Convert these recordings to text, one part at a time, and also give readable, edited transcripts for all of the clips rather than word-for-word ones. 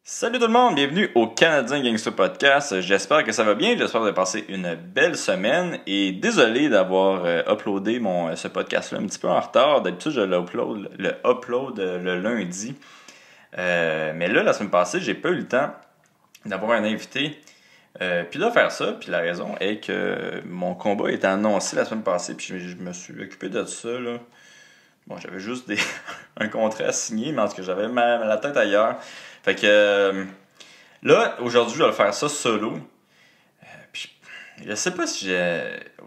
Salut tout le monde, bienvenue au Canadien Gangster Podcast. J'espère que ça va bien, j'espère que vous avez passé une belle semaine et désolé d'avoir uploadé ce podcast-là un petit peu en retard. D'habitude, je l'upload le lundi. Mais là, la semaine passée, j'ai pas eu le temps d'avoir un invité puis de faire ça. Puis la raison est que mon combat était annoncé la semaine passée puis je me suis occupé de ça, là. Bon, j'avais juste un contrat à signer, mais en tout cas, j'avais la tête ailleurs. Fait que là, aujourd'hui, je vais faire ça solo. Puis, je sais pas si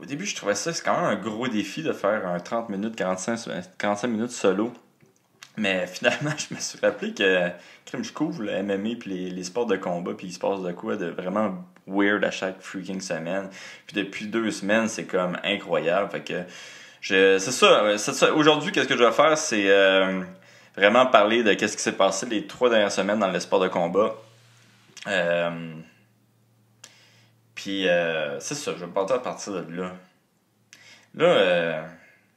au début, je trouvais ça, c'est quand même un gros défi de faire un 30 minutes, 45 minutes solo. Mais finalement, je me suis rappelé que je couvre le MMA puis les sports de combat, puis il se passe de quoi de vraiment weird à chaque freaking semaine. Puis depuis 2 semaines, c'est comme incroyable. Fait que c'est ça. Aujourd'hui, qu'est-ce que je vais faire, c'est vraiment parler de qu'est-ce qui s'est passé les 3 dernières semaines dans le sport de combat. Puis c'est ça, je vais partir à partir de là. Là,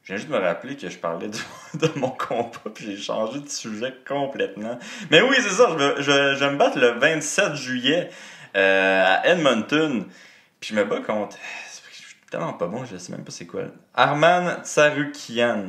je viens juste de me rappeler que je parlais de mon combat, puis j'ai changé de sujet complètement. Mais oui, c'est ça, je vais me battre le 27 juillet à Edmonton. Puis je me bats contre... Je suis tellement pas bon, je sais même pas c'est quoi. Arman Tsarukyan.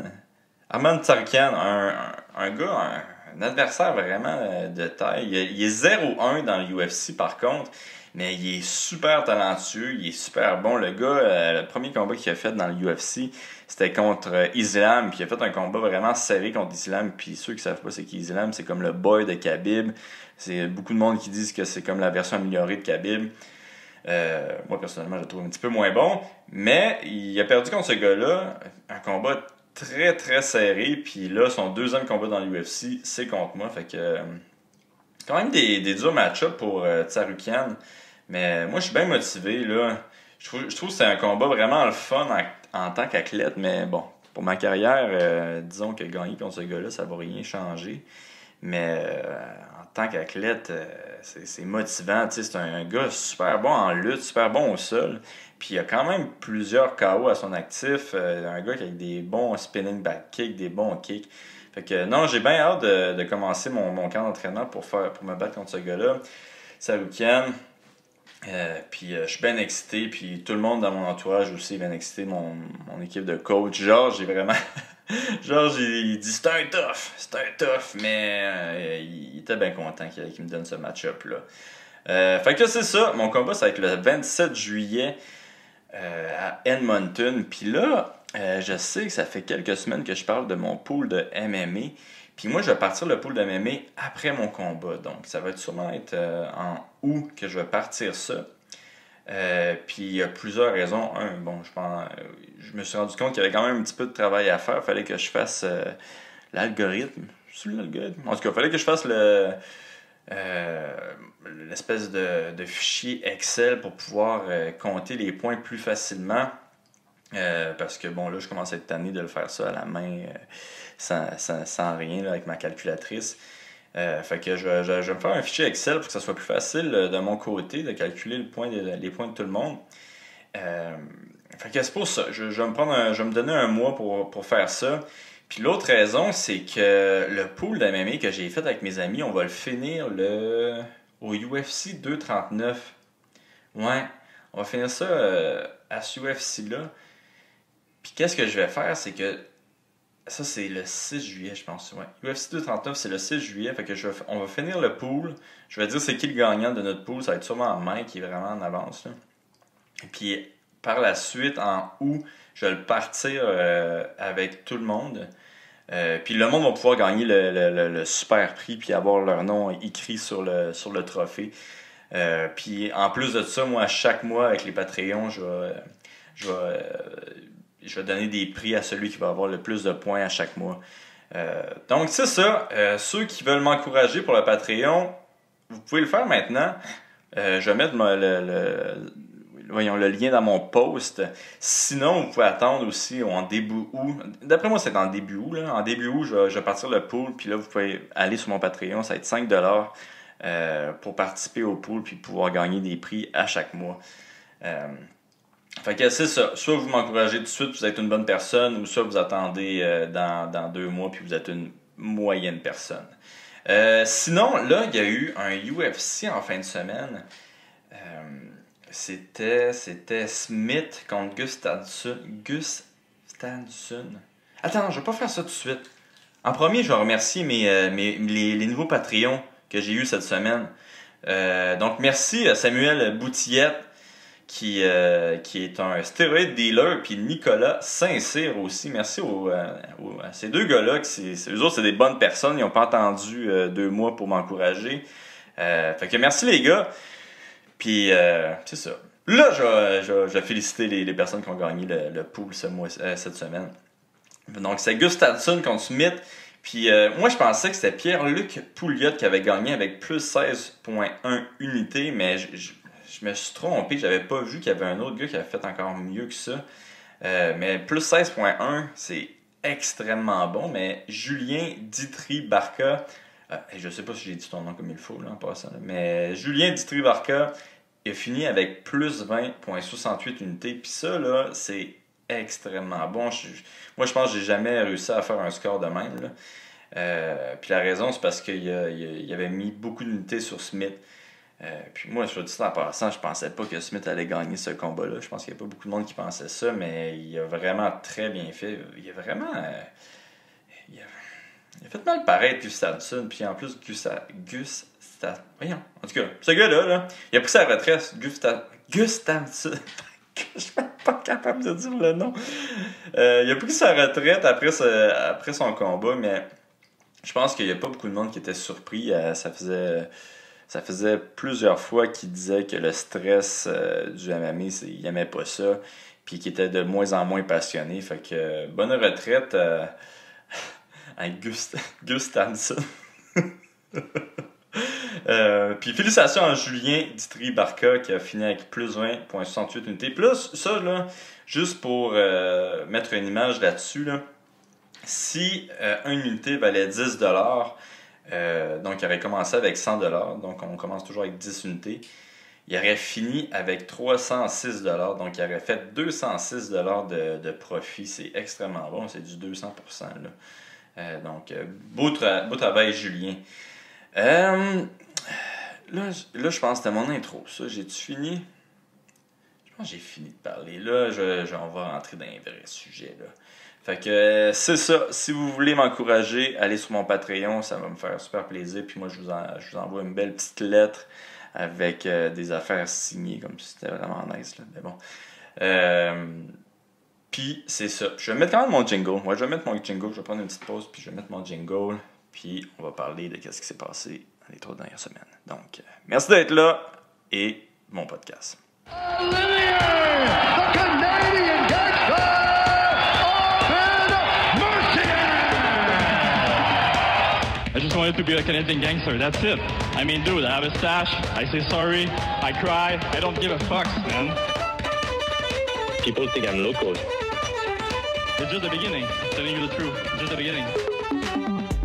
Arman Tsarukyan, un gars, un adversaire vraiment de taille. Il est 0-1 dans l'UFC par contre, mais il est super talentueux, il est super bon. Le gars, le premier combat qu'il a fait dans l'UFC, c'était contre Islam, puis il a fait un combat vraiment serré contre Islam. Puis ceux qui savent pas c'est qui Islam, c'est comme le boy de Khabib. C'est beaucoup de monde qui disent que c'est comme la version améliorée de Khabib. Moi personnellement je le trouve un petit peu moins bon, mais il a perdu contre ce gars-là, un combat très très serré, puis là son deuxième combat dans l'UFC c'est contre moi, fait que quand même des durs match-up pour Tsarukyan, mais moi je suis bien motivé là. Je trouve que c'est un combat vraiment le fun en tant qu'athlète, mais bon, pour ma carrière, disons que gagner contre ce gars-là ça va rien changer, mais en tant qu'athlète, c'est motivant. Tu sais, c'est un gars super bon en lutte, super bon au sol. Puis il a quand même plusieurs KO à son actif. Un gars qui a des bons spinning back kicks, des bons kicks. Fait que non, j'ai bien hâte de commencer mon camp d'entraînement pour me battre contre ce gars-là. Tsarukyan. Puis je suis bien excité, puis tout le monde dans mon entourage aussi est bien excité, mon équipe de coach. Georges, j'ai vraiment... Georges, il dit c'est un tough, mais il était bien content qu'il me donne ce match-up-là. Fait que c'est ça, mon combat, ça va être le 27 juillet à Edmonton. Puis là, je sais que ça fait quelques semaines que je parle de mon pool de MMA. Puis moi, je vais partir le pool de MMA après mon combat. Donc, ça va sûrement être en août que je vais partir ça. Puis il y a plusieurs raisons. Bon, je me suis rendu compte qu'il y avait quand même un petit peu de travail à faire. Il fallait que je fasse l'algorithme. C'est l'algorithme. En tout cas, il fallait que je fasse l'espèce de fichier Excel pour pouvoir compter les points plus facilement. Parce que bon, là, je commence à être tanné de le faire ça à la main sans rien là, avec ma calculatrice. Fait que je vais me faire un fichier Excel pour que ça soit plus facile de mon côté de calculer les points de tout le monde. Fait que c'est pour ça. Je vais me donner un mois pour faire ça. Puis l'autre raison, c'est que le pool de MMA que j'ai fait avec mes amis, on va le finir au UFC 239. Ouais, on va finir ça à ce UFC-là. Puis qu'est-ce que je vais faire, c'est que ça, c'est le 6 juillet, je pense. Ouais. UFC 239, c'est le 6 juillet. Fait que on va finir le pool. Je vais dire c'est qui le gagnant de notre pool. Ça va être sûrement Mike qui est vraiment en avance. Là. Et puis, par la suite, en août, je vais le partir avec tout le monde. Puis le monde va pouvoir gagner le super prix puis avoir leur nom écrit sur le trophée. Puis en plus de ça, moi, chaque mois, avec les Patreons, je vais donner des prix à celui qui va avoir le plus de points à chaque mois. Donc, c'est ça. Ceux qui veulent m'encourager pour le Patreon, vous pouvez le faire maintenant. Je vais mettre le lien dans mon post. Sinon, vous pouvez attendre aussi en début août. D'après moi, c'est en début août. Là. En début août, je vais partir le pool. Puis là, vous pouvez aller sur mon Patreon. Ça va être 5$ pour participer au pool puis pouvoir gagner des prix à chaque mois. Fait que c'est ça. Soit vous m'encouragez tout de suite, vous êtes une bonne personne, ou soit vous attendez dans 2 mois, puis vous êtes une moyenne personne. Sinon, là, il y a eu un UFC en fin de semaine. C'était Smith contre Gustafsson. Attends, je vais pas faire ça tout de suite. En premier, je vais remercier les nouveaux Patreons que j'ai eus cette semaine. Donc, merci à Samuel Boutillette, qui est un stéroïde dealer, puis Nicolas Saint-Cyr aussi. Merci à ces deux gars-là. Eux autres, c'est des bonnes personnes. Ils n'ont pas attendu 2 mois pour m'encourager. Fait que merci les gars. Puis, c'est ça. Là, je vais féliciter les personnes qui ont gagné le pool cette semaine. Donc, c'est Gustafsson contre Smith. Puis, moi, je pensais que c'était Pierre-Luc Pouliot qui avait gagné avec plus 16,1 unités, mais je me suis trompé. J'avais pas vu qu'il y avait un autre gars qui avait fait encore mieux que ça. Mais plus 16,1, c'est extrêmement bon. Mais Julien Ditry-Barca, je sais pas si j'ai dit ton nom comme il faut là, en passant, mais Julien Ditry-Barca, il a fini avec plus 20,68 unités. Puis ça, là, c'est extrêmement bon. Moi, je pense que j'ai jamais réussi à faire un score de même, là. Puis la raison, c'est parce qu'il avait mis beaucoup d'unités sur Smith. Puis moi, je dis en passant, je pensais pas que Smith allait gagner ce combat-là. Je pense qu'il n'y a pas beaucoup de monde qui pensait ça, mais il a vraiment très bien fait. Il a vraiment... il a fait mal paraître Gustafsson, puis en plus, voyons, en tout cas, ce gars-là, là, il a pris sa retraite, Gustafsson. Je suis pas capable de dire le nom. Il a pris sa retraite après son combat, mais je pense qu'il n'y a pas beaucoup de monde qui était surpris. Ça faisait plusieurs fois qu'il disait que le stress du MMA, il n'aimait pas ça, puis qu'il était de moins en moins passionné. Fait que bonne retraite à Gustafsson. Puis félicitations à Julien Ditry-Barca qui a fini avec plus 20,68 unités. Plus ça, là, juste pour mettre une image là-dessus, là, si une unité valait 10$, donc il aurait commencé avec 100$, donc on commence toujours avec 10 unités, il aurait fini avec 306$, donc il aurait fait 206$ de profit. C'est extrêmement bon, c'est du 200%. Là. Donc, beau travail, Julien. Là, je pense que c'était mon intro, ça. J'ai-tu fini? Je pense que j'ai fini de parler. Là, on va rentrer dans un vrai sujet, là. Fait que c'est ça. Si vous voulez m'encourager, allez sur mon Patreon, ça va me faire super plaisir. Puis moi, je vous envoie une belle petite lettre avec des affaires signées, comme si c'était vraiment nice, là. Mais bon. Puis c'est ça. Je vais mettre quand même mon jingle. Ouais, je vais mettre mon jingle. Je vais prendre une petite pause, puis je vais mettre mon jingle. Puis on va parler de ce qui s'est passé dans les 3 dernières semaines. Donc, merci d'être là et bon podcast. Olivier, the Canadian gangster, Open Mercier! I just wanted to be a Canadian gangster, that's it. I mean, dude, I have a stash, I say sorry, I cry, I don't give a fuck, man. People think I'm local. It's just the beginning, I'm telling you the truth, it's just the beginning.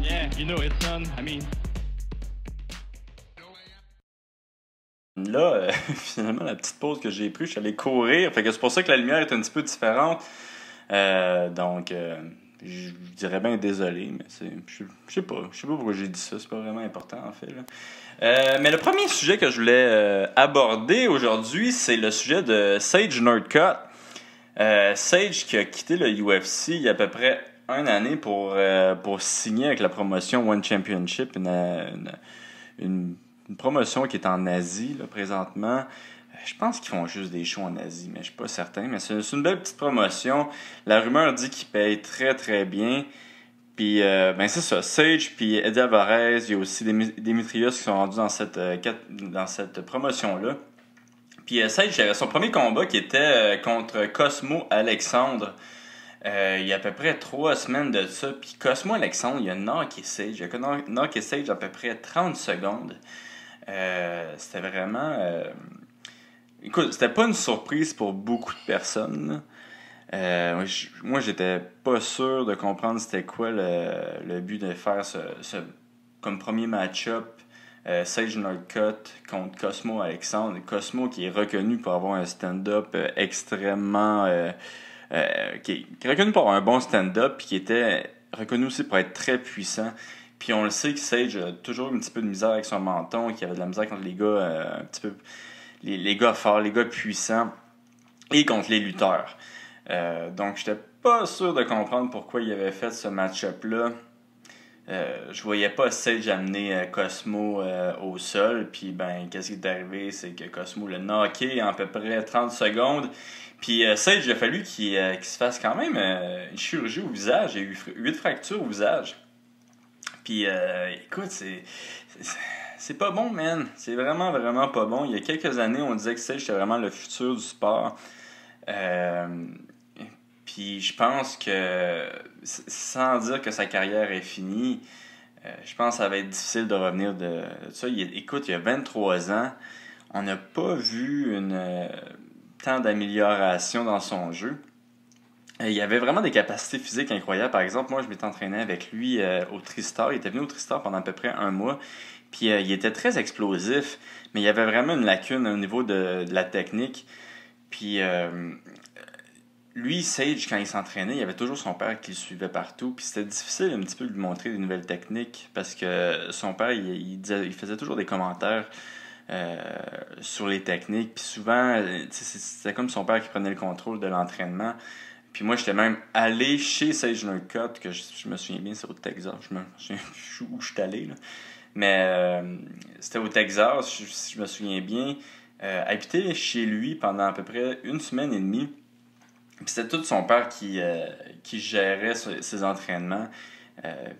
Yeah, you know, it's done, I mean... Là, finalement, la petite pause que j'ai prise, je suis allé courir. Fait que c'est pour ça que la lumière est un petit peu différente. Donc, je dirais bien désolé, mais je sais pas pourquoi j'ai dit ça. C'est pas vraiment important, en fait. Là. Mais le premier sujet que je voulais aborder aujourd'hui, c'est le sujet de Sage Northcutt. Sage qui a quitté le UFC il y a à peu près 1 année pour signer avec la promotion One Championship, une promotion qui est en Asie là, présentement. Je pense qu'ils font juste des shows en Asie, mais je suis pas certain. Mais c'est une belle petite promotion. La rumeur dit qu'ils payent très très bien. Puis c'est ça, Sage puis Eddie Alvarez, il y a aussi Demetrius qui sont rendus dans cette promotion-là. Puis Sage avait son premier combat qui était contre Cosmo Alexandre. Il y a à peu près 3 semaines de ça. Puis Cosmo Alexandre, il a knocké Sage. Il a knocké Sage à peu près 30 secondes. C'était vraiment... Écoute, c'était pas une surprise pour beaucoup de personnes. Moi, j'étais pas sûr de comprendre c'était quoi le but de faire comme premier match-up Sage Northcutt contre Cosmo Alexandre. Cosmo qui est reconnu pour avoir un stand-up extrêmement... qui est reconnu pour avoir un bon stand-up puis qui était reconnu aussi pour être très puissant. Puis on le sait que Sage a toujours un petit peu de misère avec son menton, qu'il avait de la misère contre les gars un petit peu... Les gars forts, les gars puissants, et contre les lutteurs. Donc j'étais pas sûr de comprendre pourquoi il avait fait ce match-up-là. Je voyais pas Sage amener Cosmo au sol. Puis ben, qu'est-ce qui est arrivé? C'est que Cosmo l'a knocké en à peu près 30 secondes. Puis Sage, il a fallu qu'il se fasse quand même une chirurgie au visage. Il y a eu 8 fractures au visage. Puis écoute, c'est pas bon, man. C'est vraiment, vraiment pas bon. Il y a quelques années, on disait que Sage était vraiment le futur du sport. Puis je pense que, sans dire que sa carrière est finie, je pense que ça va être difficile de revenir de ça. Écoute, il y a 23 ans, on n'a pas vu tant d'amélioration dans son jeu. Il y avait vraiment des capacités physiques incroyables. Par exemple, moi, je m'étais entraîné avec lui au Tristar. Il était venu au Tristar pendant à peu près 1 mois. Puis il était très explosif, mais il y avait vraiment une lacune au niveau de la technique. Puis lui, Sage, quand il s'entraînait, il y avait toujours son père qui le suivait partout. Puis c'était difficile un petit peu de lui montrer des nouvelles techniques parce que son père, il faisait toujours des commentaires sur les techniques. Puis souvent, c'était comme son père qui prenait le contrôle de l'entraînement. Puis moi, j'étais même allé chez Sage Northcutt, que je me souviens bien, c'est au Texas. Je me souviens où je suis allé, là. Mais c'était au Texas, si je me souviens bien. Habité chez lui pendant à peu près 1 semaine et demie. Puis c'était tout son père qui gérait ses entraînements.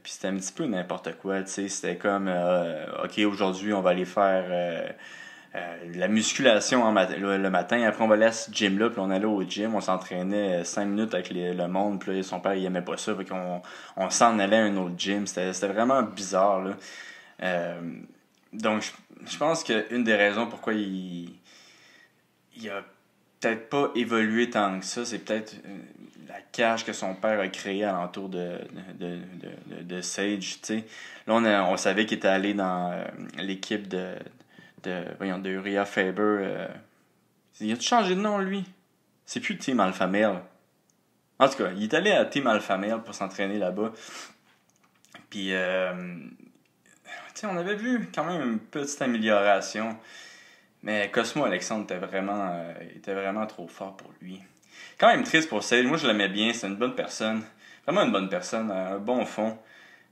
Puis c'était un petit peu n'importe quoi, tu sais. C'était comme, OK, aujourd'hui, on va aller faire la musculation le matin. Après, on va aller à ce gym-là, puis on allait au gym. On s'entraînait 5 minutes avec le monde. Puis là, son père, il aimait pas ça. Fait qu'on s'en allait à un autre gym. C'était vraiment bizarre, là. Donc, je pense qu'une des raisons pourquoi il a peut-être pas évolué tant que ça, c'est peut-être la cage que son père a créée alentour de Sage, tu sais. Là, on savait qu'il était allé dans l'équipe de Uriah Faber. Il a-tu changé de nom, lui? C'est plus Team Alpha Male. En tout cas, il est allé à Team Alpha Male pour s'entraîner là-bas. Puis, tu sais, on avait vu quand même une petite amélioration. Mais Cosmo Alexandre était vraiment trop fort pour lui. Quand même triste pour Sage. Moi, je l'aimais bien. C'est une bonne personne. Vraiment une bonne personne. Un bon fond.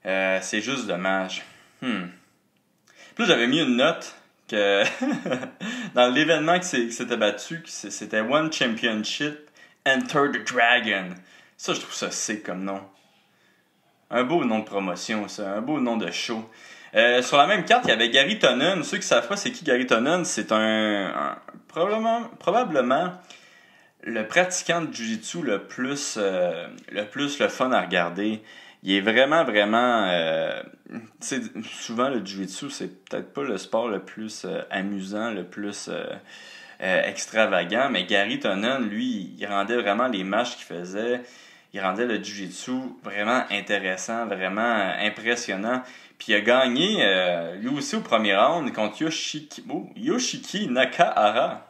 C'est juste dommage. Puis là, j'avais mis une note que dans l'événement qui s'était battu, c'était One Championship, Enter the Dragon. Ça, je trouve ça sick comme nom. Un beau nom de promotion, ça. Un beau nom de show. Sur la même carte, il y avait Gary Tonon. Ceux qui savent pas c'est qui Gary Tonon, c'est probablement le pratiquant de Jiu-Jitsu le plus le fun à regarder. Il est vraiment, vraiment... souvent, le Jiu-Jitsu, c'est peut-être pas le sport le plus amusant, le plus extravagant, mais Gary Tonon, lui, il rendait vraiment les matchs qu'il faisait, il rendait le Jiu-Jitsu vraiment intéressant, vraiment impressionnant. Puis il a gagné, lui aussi, au premier round contre Yoshiki Nakahara.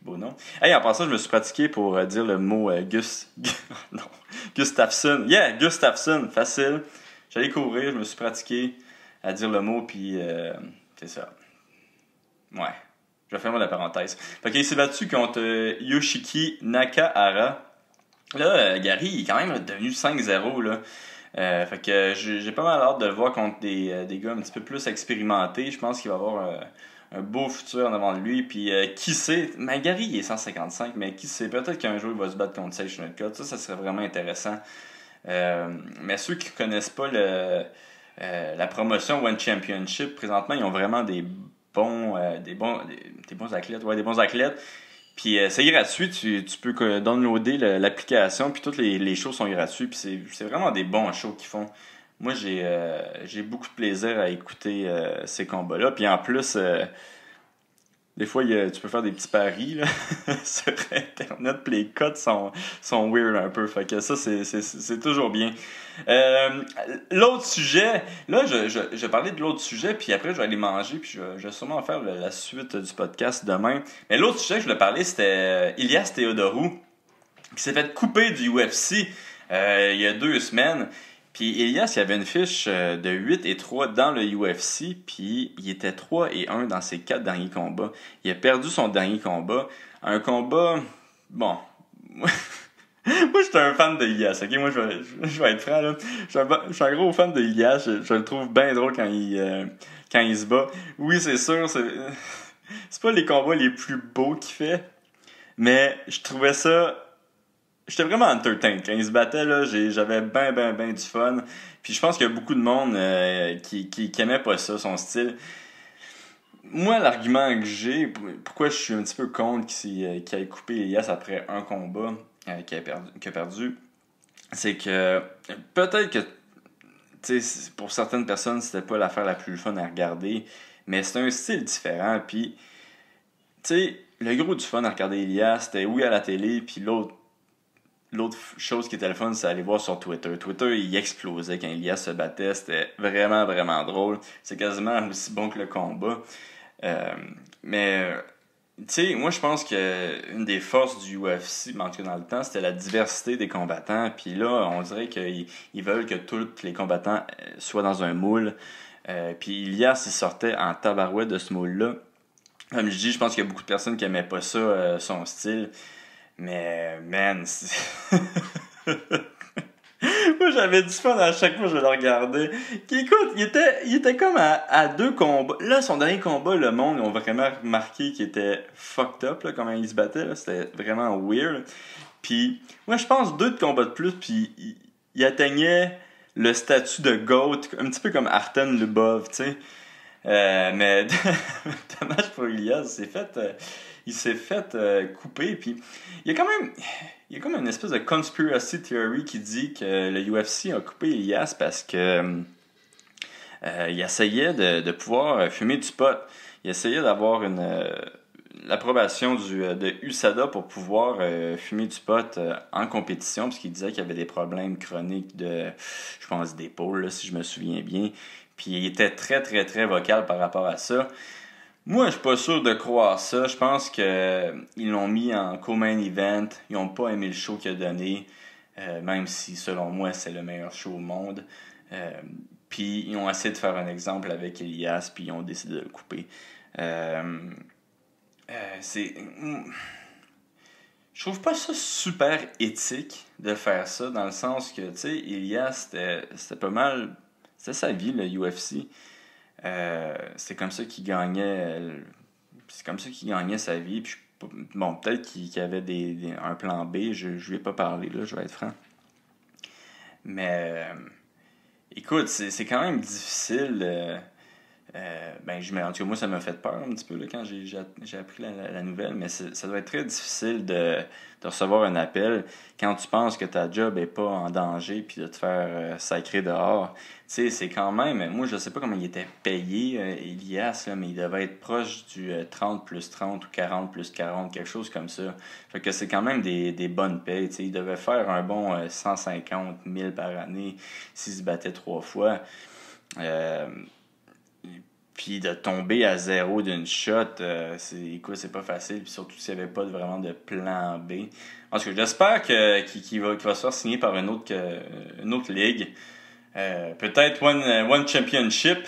Beau nom. Hey, en passant, je me suis pratiqué pour dire le mot Gustafsson. Yeah, Gustafsson, facile. J'allais courir, je me suis pratiqué à dire le mot, puis c'est ça. Ouais, je vais fermer la parenthèse. Fait qu'il s'est battu contre Yoshiki Nakahara. Là, Gary, il est quand même devenu 5-0, là. Fait que j'ai pas mal hâte de le voir contre des gars un petit peu plus expérimentés. Je pense qu'il va avoir un beau futur en avant de lui. Puis qui sait, mais Gary il est 155, mais qui sait, peut-être qu'un jour il va se battre contre Sage Northcutt. Ça serait vraiment intéressant. Mais ceux qui connaissent pas la promotion One Championship, présentement, ils ont vraiment des bons athlètes. Ouais, des bons athlètes. Puis c'est gratuit, tu peux downloader l'application, puis toutes les shows sont gratuits, puis c'est vraiment des bons shows qu'ils font. Moi, j'ai beaucoup de plaisir à écouter ces combats-là. Puis en plus, des fois, tu peux faire des petits paris là, sur Internet, puis les codes sont weird un peu. Fait que ça, c'est toujours bien. L'autre sujet, là, je parlais de l'autre sujet, puis après, je vais aller manger, puis je vais sûrement faire la suite du podcast demain. Mais l'autre sujet que je voulais parler, c'était Ilias Theodorou, qui s'est fait couper du UFC il y a 2 semaines. Puis Elias, il avait une fiche de 8-3 dans le UFC, puis il était 3-1 dans ses 4 derniers combats. Il a perdu son dernier combat. Un combat... Bon... Moi, j'étais un fan de Elias, ok? Moi, je vais être franc, là. Je suis un gros fan de Elias. Je le trouve bien drôle quand il se bat. Oui, c'est sûr, c'est pas les combats les plus beaux qu'il fait, mais je trouvais ça... J'étais vraiment entertained. Quand il se battait, là, j'avais ben du fun. Puis je pense qu'il y a beaucoup de monde qui aimait pas ça, son style. Moi, l'argument que j'ai, pourquoi je suis un petit peu contre qu'il ait coupé Elias après un combat qu'il a perdu, c'est que peut-être que pour certaines personnes, c'était pas l'affaire la plus fun à regarder, mais c'est un style différent. Puis, tu sais, le gros du fun à regarder Elias, c'était oui à la télé, puis l'autre chose qui était le fun, c'est aller voir sur Twitter. Twitter, il explosait quand Elias se battait. C'était vraiment drôle. C'est quasiment aussi bon que le combat. Mais, tu sais, moi, je pense que une des forces du UFC, en tout cas dans le temps, c'était la diversité des combattants. Puis là, on dirait qu'ils veulent que tous les combattants soient dans un moule. Puis Elias, il sortait en tabarouette de ce moule-là. Comme je dis, je pense qu'il y a beaucoup de personnes qui n'aimaient pas ça, son style. Mais, man, moi, j'avais du fun à chaque fois que je le regardais. Écoute, il était comme à 2 combats. Là, son dernier combat, le monde, on vraiment remarqué qu'il était fucked up, là, comment il se battait. Là. C'était vraiment weird. Puis, moi, je pense 2 combats de plus, puis il atteignait le statut de GOAT, un petit peu comme Artem Lubov, tu sais. Mais, dommage pour Elias, il s'est fait couper. Puis il y a comme une espèce de conspiracy theory qui dit que le UFC a coupé Elias parce que il essayait de pouvoir fumer du pot. Il essayait d'avoir l'approbation de USADA pour pouvoir fumer du pot en compétition, parce qu'il disait qu'il y avait des problèmes chroniques je pense, d'épaule, là, si je me souviens bien. Puis il était très vocal par rapport à ça. Moi, je suis pas sûr de croire ça. Je pense qu'ils l'ont mis en co-main event. Ils n'ont pas aimé le show qu'il a donné, même si, selon moi, c'est le meilleur show au monde. Puis ils ont essayé de faire un exemple avec Elias, puis ils ont décidé de le couper. Je trouve pas ça super éthique de faire ça, dans le sens que, tu sais, Elias, c'était pas mal... C'était sa vie, le UFC. C'est comme ça qu'il gagnait. C'est comme ça qu'il gagnait sa vie. Puis, bon, peut-être qu'il avait un plan B. Je lui ai pas parlé, là, je vais être franc. Mais, écoute, c'est quand même difficile. En tout cas, moi, ça m'a fait peur un petit peu là, quand j'ai appris la nouvelle, mais ça doit être très difficile de recevoir un appel quand tu penses que ta job est pas en danger, puis de te faire sacrer dehors. Tu sais, c'est quand même... Moi, je sais pas comment il était payé, Elias, là, mais il devait être proche du 30 plus 30 ou 40 plus 40, quelque chose comme ça. Fait que c'est quand même des bonnes payes. Tu sais, il devait faire un bon 150 000 par année s'il se battait 3 fois. Puis de tomber à 0 d'une shot, c'est pas facile. Puis surtout s'il n'y avait pas vraiment de plan B. En tout cas, j'espère qu'il va se faire signer par une autre ligue. Peut-être One Championship.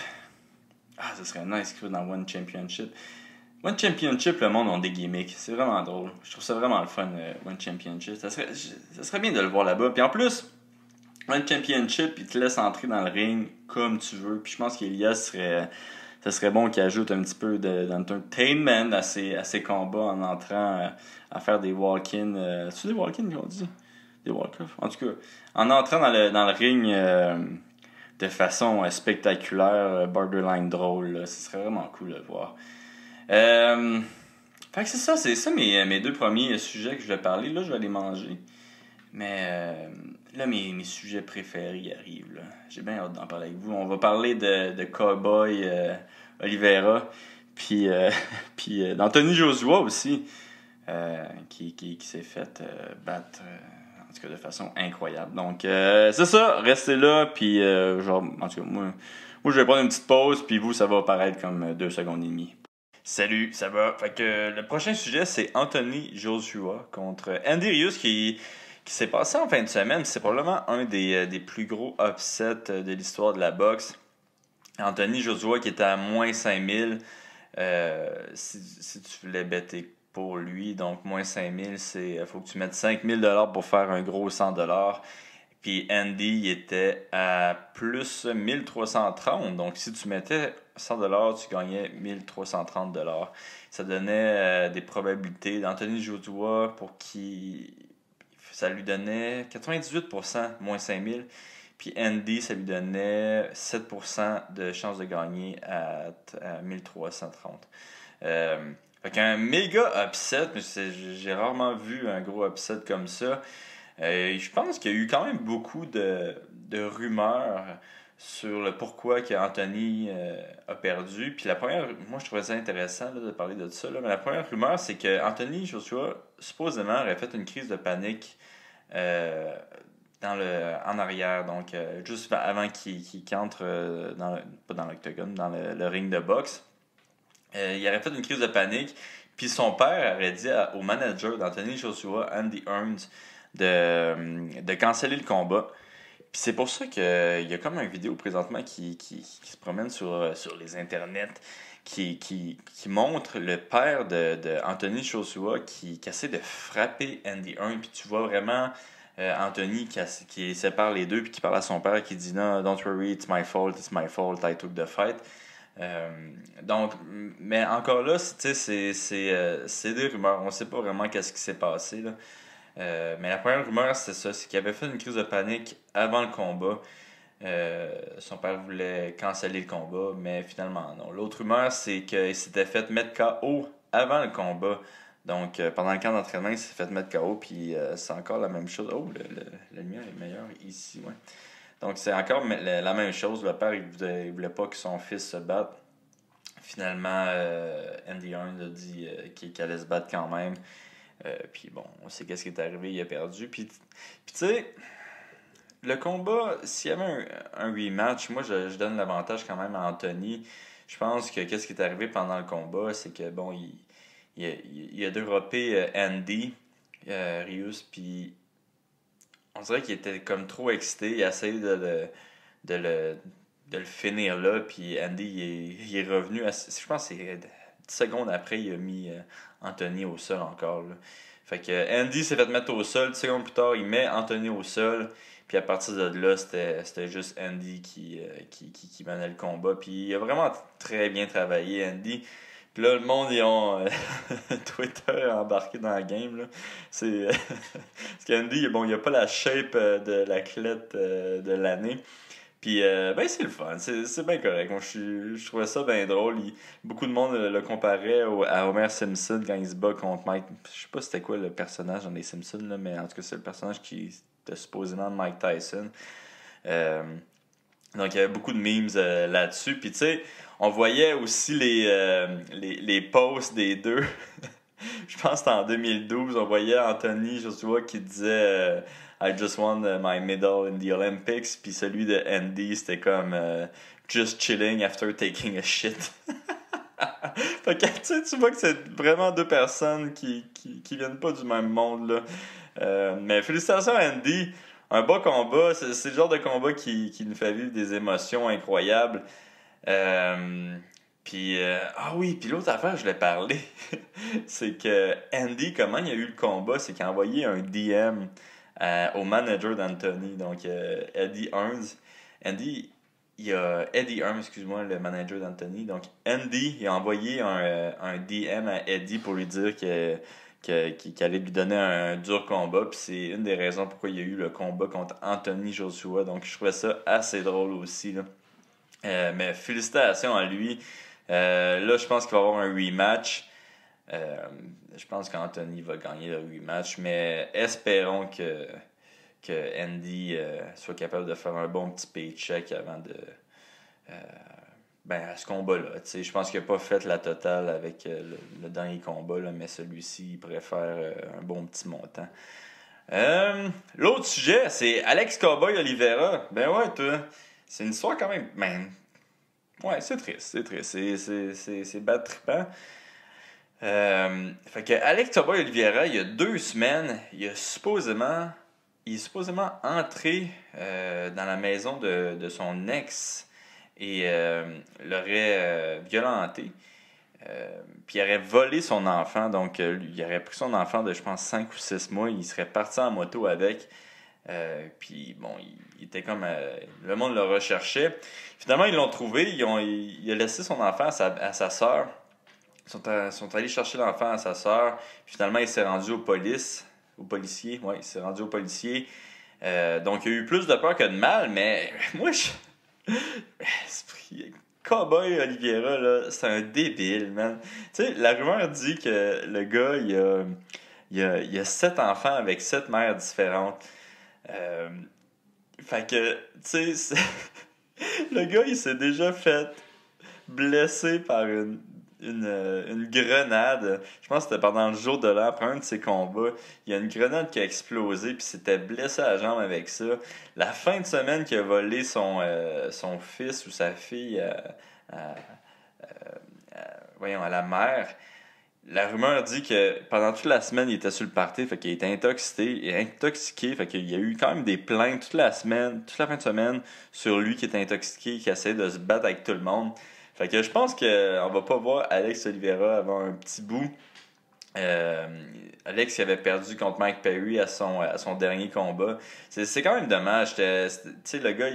Ah, ça serait nice qu'il soit dans One Championship. One Championship, le monde a des gimmicks. C'est vraiment drôle. Je trouve ça vraiment le fun, One Championship. Ça serait bien de le voir là-bas. Puis en plus, One Championship, il te laisse entrer dans le ring comme tu veux. Puis je pense qu'Elias ça serait bon qu'il ajoute un petit peu d'entertainment à ses combats en entrant à faire des walk-in. C'est des walk-in qu'on dit? Des walk-off. En tout cas, en entrant dans le ring de façon spectaculaire, borderline drôle. Là, ce serait vraiment cool de le voir. Fait que c'est ça mes 2 premiers sujets que je vais parler. Là, je vais les manger. Mais là, mes sujets préférés arrivent. Là. J'ai bien hâte d'en parler avec vous. On va parler de Cowboy Oliveira, puis d'Anthony Joshua aussi, qui s'est fait battre, en tout cas de façon incroyable. Donc, c'est ça. Restez là, puis en tout cas, moi, je vais prendre une petite pause, puis vous, ça va paraître comme 2 secondes et demie. Salut, ça va? Fait que le prochain sujet, c'est Anthony Joshua contre Andy Rius, qui qui s'est passé en fin de semaine. C'est probablement un des plus gros upsets de l'histoire de la boxe. Anthony Joshua qui était à moins 5000. Si tu voulais bêter pour lui, donc moins 5000, il faut que tu mettes 5000$ pour faire un gros 100$. Puis Andy il était à plus 1330. Donc si tu mettais 100$, tu gagnais 1330$. Ça donnait des probabilités d'Anthony Joshua pour qui ça lui donnait 98%, moins 5000. Puis Andy, ça lui donnait 7% de chance de gagner à 1330. Fait qu'un méga upset, mais j'ai rarement vu un gros upset comme ça. Je pense qu'il y a eu quand même beaucoup de rumeurs sur le pourquoi qu'Anthony a perdu. Puis la première, moi je trouvais ça intéressant là, de parler de ça, là, mais la première rumeur, c'est que Anthony Joshua, supposément, aurait fait une crise de panique en arrière, donc juste avant qu'il entre pas dans l'octogone, dans le ring de boxe. Il aurait fait une crise de panique, puis son père aurait dit au manager d'Anthony Joshua, Andy Hearns, de canceller le combat. Puis c'est pour ça qu'il y a comme une vidéo présentement qui se promène sur les internets qui montre le père de Anthony Joshua qui essaie de frapper Andy Hearns. Puis tu vois vraiment Anthony qui sépare les deux puis qui parle à son père qui dit « Non, don't worry, it's my fault, I took the fight ». Donc, mais encore là, c'est des rumeurs. On ne sait pas vraiment qu'est-ce qui s'est passé, là. Mais la première rumeur, c'est ça, c'est qu'il avait fait une crise de panique avant le combat. Son père voulait canceller le combat, mais finalement non. L'autre rumeur, c'est qu'il s'était fait mettre KO avant le combat. Donc, pendant le camp d'entraînement, il s'est fait mettre KO, puis c'est encore la même chose. Oh, la lumière est meilleure ici, ouais. Donc, c'est encore la même chose. Le père, il voulait pas que son fils se batte. Finalement, Andy Hearns a dit qu'il allait se battre quand même. Puis bon, on sait qu'est-ce qui est arrivé, il a perdu. Puis tu sais, le combat, s'il y avait un rematch, moi je donne l'avantage quand même à Anthony. Je pense que qu'est-ce qui est arrivé pendant le combat, c'est que bon, il a droppé Andy Rius, puis on dirait qu'il était comme trop excité. Il a essayé de le finir là, puis Andy il est revenu. Je pense que c'est 10 secondes après, il a mis Anthony au sol encore, là. Fait que Andy s'est fait mettre au sol. 10 secondes plus tard, il met Anthony au sol. Puis à partir de là, c'était juste Andy qui menait le combat. Puis il a vraiment très bien travaillé, Andy. Puis là, le monde, ils ont Twitter embarqué dans la game, là. Parce qu'Andy, bon, il a pas la shape de l'athlète de l'année. Puis, ben, c'est le fun. C'est bien correct. Moi, je trouvais ça bien drôle. Beaucoup de monde le comparait à Homer Simpson quand il se bat contre Mike. Je sais pas c'était quoi le personnage dans les Simpsons, là, mais en tout cas, c'est le personnage qui était supposément Mike Tyson. Donc, il y avait beaucoup de memes là-dessus. Puis, tu sais, on voyait aussi les posts des deux. Je pense que c'était en 2012. On voyait Anthony Joshua qui disait I just won my medal in the Olympics. Puis celui de Andy, c'était comme just chilling after taking a shit. Fait que tu vois que c'est vraiment deux personnes qui viennent pas du même monde, là. Mais félicitations à Andy. Un beau combat. C'est le genre de combat qui nous fait vivre des émotions incroyables. Puis l'autre affaire, je l'ai parlé. C'est que Andy, comment il a eu le combat, c'est qu'il a envoyé un DM au manager d'Anthony, donc Eddie Hearns. Eddie Hearns, excuse-moi, le manager d'Anthony. Donc Andy, il a envoyé un DM à Eddie pour lui dire qu'il allait lui donner un dur combat. Puis c'est une des raisons pourquoi il y a eu le combat contre Anthony Joshua. Donc je trouvais ça assez drôle aussi, là. Mais félicitations à lui. Là, je pense qu'il va y avoir un rematch. Je pense qu'Anthony va gagner le rematch, mais espérons que Andy soit capable de faire un bon petit paycheck avant à ce combat-là. Je pense qu'il n'a pas fait la totale avec le dernier combat, là, mais celui-ci, il pourrait faire un bon petit montant. L'autre sujet, c'est Alex Cowboy Oliveira. Ben ouais, toi, c'est une histoire quand même... Ouais, c'est triste. C'est bad trippant. Fait que Alex Cowboy Oliveira, il y a 2 semaines, il a supposément il est supposément entré dans la maison de son ex et l'aurait violenté. Puis il aurait volé son enfant, donc il aurait pris son enfant de, je pense, 5 ou 6 mois, il serait parti en moto avec, puis bon, il était comme... le monde le recherchait. Finalement, ils l'ont trouvé, il a laissé son enfant à sa sœur. Ils sont allés chercher l'enfant à sa sœur. Finalement, il s'est rendu aux policiers. Oui, il s'est rendu aux policiers. Donc, il y a eu plus de peur que de mal, mais moi, Cowboy Oliveira, là, c'est un débile, man. Tu sais, la rumeur dit que le gars, il a 7 enfants avec 7 mères différentes. Fait que, tu sais, le gars, il s'est déjà fait blesser par une grenade. Je pense que c'était pendant le jour de l'an, après un de ses combats. Il y a une grenade qui a explosé, puis s'était blessé à la jambe avec ça. La fin de semaine qu'il a volé son fils ou sa fille à la mère, la rumeur dit que pendant toute la semaine, il était sur le party, fait qu'il était intoxiqué, fait qu'il y a eu quand même des plaintes toute la fin de semaine, sur lui qui était intoxiqué, qui essayait de se battre avec tout le monde. Fait que je pense qu'on va pas voir Alex Oliveira avant un petit bout. Alex qui avait perdu contre Mike Perry à son dernier combat. C'est quand même dommage. Tu sais, le gars,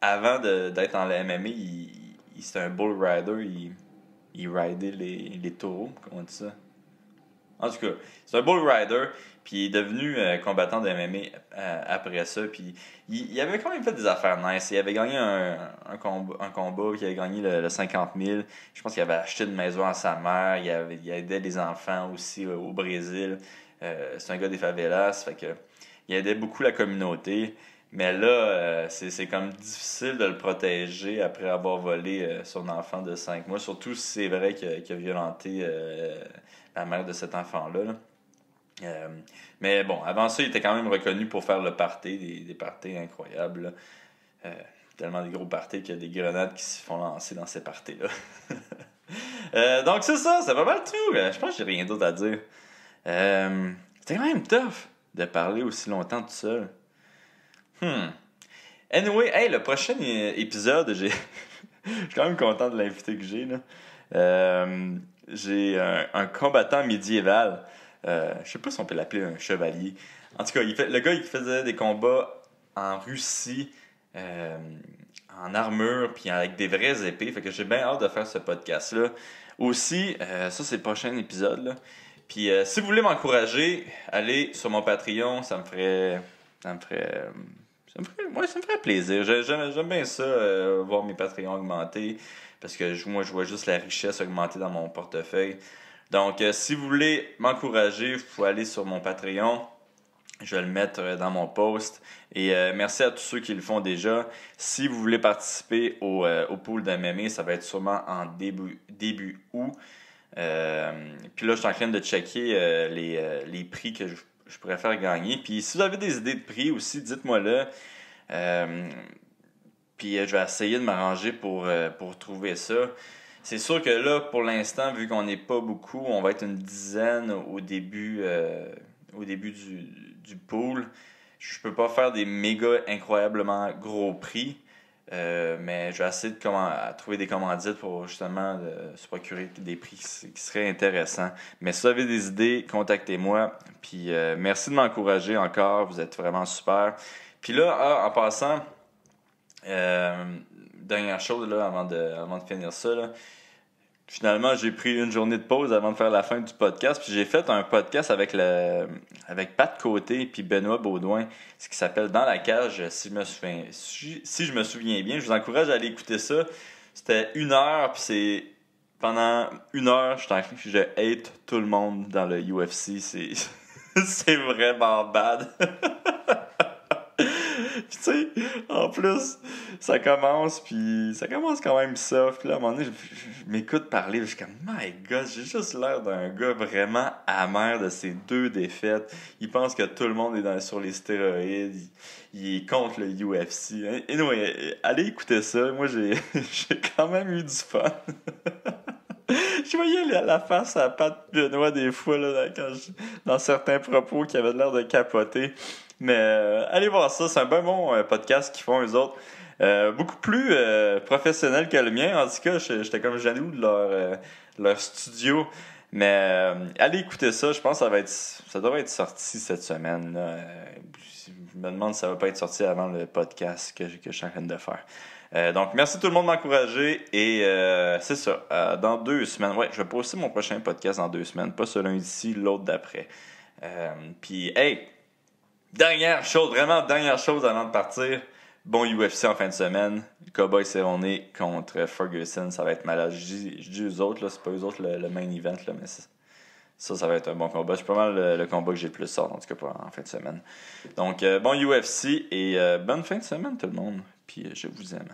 avant d'être en MMA, c'était un bull rider. Il ridait les taureaux, comment on dit ça? En tout cas, c'est un bull rider, puis il est devenu combattant de MMA après ça, puis il avait quand même fait des affaires nice. Il avait gagné un combat, il avait gagné le 50 000. Je pense qu'il avait acheté une maison à sa mère, il aidait les enfants aussi au Brésil. C'est un gars des favelas, fait que il aidait beaucoup la communauté. Mais là, c'est comme difficile de le protéger après avoir volé son enfant de 5 mois, surtout si c'est vrai qu'il a violenté la mère de cet enfant-là. Mais bon, avant ça, il était quand même reconnu pour faire le party, des parties incroyables. Tellement des gros parties qu'il y a des grenades qui se font lancer dans ces parties-là. Donc c'est ça pas mal tout. Je pense que j'ai rien d'autre à dire. C'était quand même tough de parler aussi longtemps tout seul. Anyway, hey, le prochain épisode, je suis quand même content de l'invité que j'ai, là. J'ai un combattant médiéval. Je sais pas si on peut l'appeler un chevalier. En tout cas, le gars, il faisait des combats en Russie, en armure, puis avec des vraies épées. Fait que j'ai bien hâte de faire ce podcast-là. Aussi, ça, c'est le prochain épisode, là. Puis, si vous voulez m'encourager, allez sur mon Patreon. Ça me ferait plaisir. J'aime bien ça, voir mes Patreons augmenter, parce que moi, je vois juste la richesse augmenter dans mon portefeuille. Donc, si vous voulez m'encourager, vous pouvez aller sur mon Patreon. Je vais le mettre dans mon post. Et merci à tous ceux qui le font déjà. Si vous voulez participer au pool d'MMA, ça va être sûrement en début août. Puis là, je suis en train de checker les prix que je pourrais faire gagner. Puis si vous avez des idées de prix aussi, dites-moi-le. Puis je vais essayer de m'arranger pour trouver ça. C'est sûr que là, pour l'instant, vu qu'on n'est pas beaucoup, on va être une dizaine au début du pool. Je peux pas faire des méga incroyablement gros prix. Mais je vais essayer de trouver des commandites pour justement se procurer des prix qui seraient intéressants. Mais si vous avez des idées, contactez-moi. Puis merci de m'encourager encore. Vous êtes vraiment super. Puis là, en passant, dernière chose là, avant de finir ça, là, finalement, j'ai pris une journée de pause avant de faire la fin du podcast. Puis j'ai fait un podcast avec Pat Côté et Benoît Baudouin, ce qui s'appelle Dans la cage, si je me souviens bien. Je vous encourage à aller écouter ça. C'était 1 heure, puis c'est pendant 1 heure, je hate tout le monde dans le UFC. C'est vraiment bad. Puis tu sais, en plus, ça commence quand même soft. Puis là, à un moment donné, je m'écoute parler, je suis comme, my God, j'ai juste l'air d'un gars vraiment amer de ces 2 défaites. Il pense que tout le monde est sur les stéroïdes. Il est contre le UFC. Anyway, allez écouter ça. Moi, j'ai quand même eu du fun. Je voyais la face à Pat Benoît des fois là, dans certains propos qui avaient l'air de capoter. Mais allez voir ça, c'est un bien bon podcast qu'ils font eux autres. Beaucoup plus professionnel que le mien. En tout cas, j'étais comme jaloux de leur studio. Mais allez écouter ça, je pense que ça devrait être sorti cette semaine. Là. Je me demande si ça va pas être sorti avant le podcast que je suis en train de faire. Donc, merci tout le monde de m'encourager. Et c'est ça, dans 2 semaines, ouais, je vais poster mon prochain podcast dans 2 semaines. Pas ce lundi-ci, l'autre d'après. Puis, hey, dernière chose avant de partir. Bon UFC en fin de semaine. Cowboy Cerrone contre Ferguson. Ça va être malade. Je dis eux autres, là, c'est pas eux autres le main event, là, mais ça va être un bon combat. C'est pas mal le combat que j'ai le plus sorti, en tout cas en fin de semaine. Donc, bon UFC et bonne fin de semaine tout le monde. Puis je vous aime.